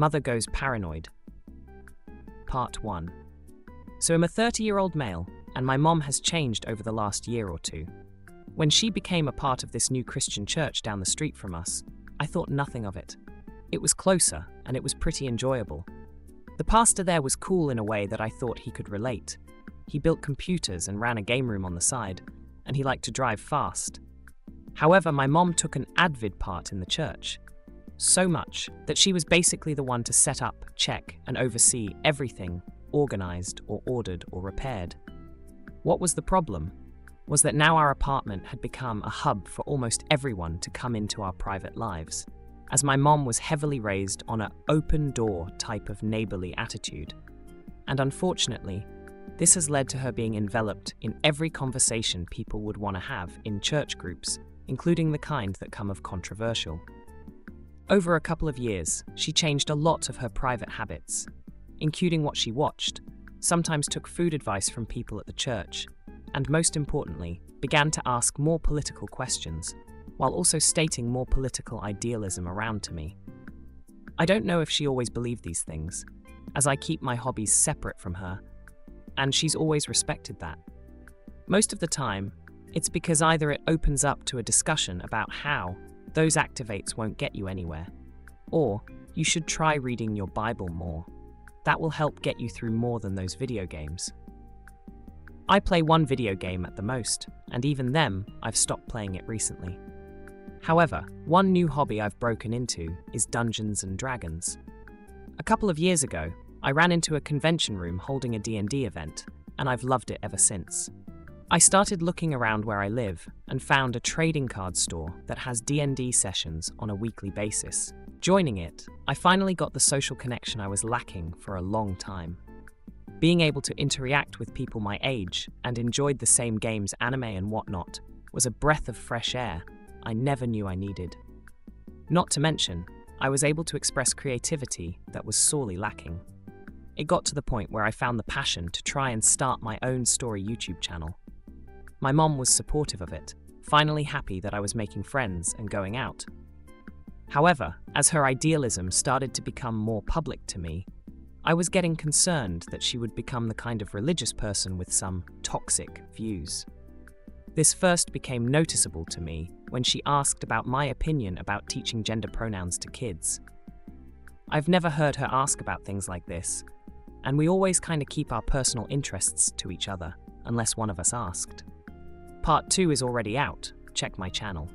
Mother Goes Paranoid. Part 1. So I'm a 30-year-old male, and my mom has changed over the last year or two. When she became a part of this new Christian church down the street from us, I thought nothing of it. It was closer, and it was pretty enjoyable. The pastor there was cool in a way that I thought he could relate. He built computers and ran a game room on the side, and he liked to drive fast. However, my mom took an Advid part in the church. So much that she was basically the one to set up, check, and oversee everything organized or ordered or repaired. What was the problem? Was that now our apartment had become a hub for almost everyone to come into our private lives, as my mom was heavily raised on an open door type of neighborly attitude. And unfortunately, this has led to her being enveloped in every conversation people would want to have in church groups, including the kind that come of controversial. Over a couple of years, she changed a lot of her private habits, including what she watched, sometimes took food advice from people at the church, and most importantly, began to ask more political questions, while also stating more political idealism around to me. I don't know if she always believed these things, as I keep my hobbies separate from her, and she's always respected that. Most of the time, it's because either it opens up to a discussion about how those activates won't get you anywhere, or you should try reading your Bible more. That will help get you through more than those video games. I play one video game at the most, and even them, I've stopped playing it recently. However, one new hobby I've broken into is Dungeons & Dragons. A couple of years ago, I ran into a convention room holding a D&D event, and I've loved it ever since. I started looking around where I live and found a trading card store that has D&D sessions on a weekly basis. Joining it, I finally got the social connection I was lacking for a long time. Being able to interact with people my age and enjoyed the same games, anime and whatnot was a breath of fresh air I never knew I needed. Not to mention, I was able to express creativity that was sorely lacking. It got to the point where I found the passion to try and start my own story YouTube channel. My mom was supportive of it, finally happy that I was making friends and going out. However, as her idealism started to become more public to me, I was getting concerned that she would become the kind of religious person with some toxic views. This first became noticeable to me when she asked about my opinion about teaching gender pronouns to kids. I've never heard her ask about things like this, and we always kind of keep our personal interests to each other, unless one of us asked. Part 2 is already out. Check my channel.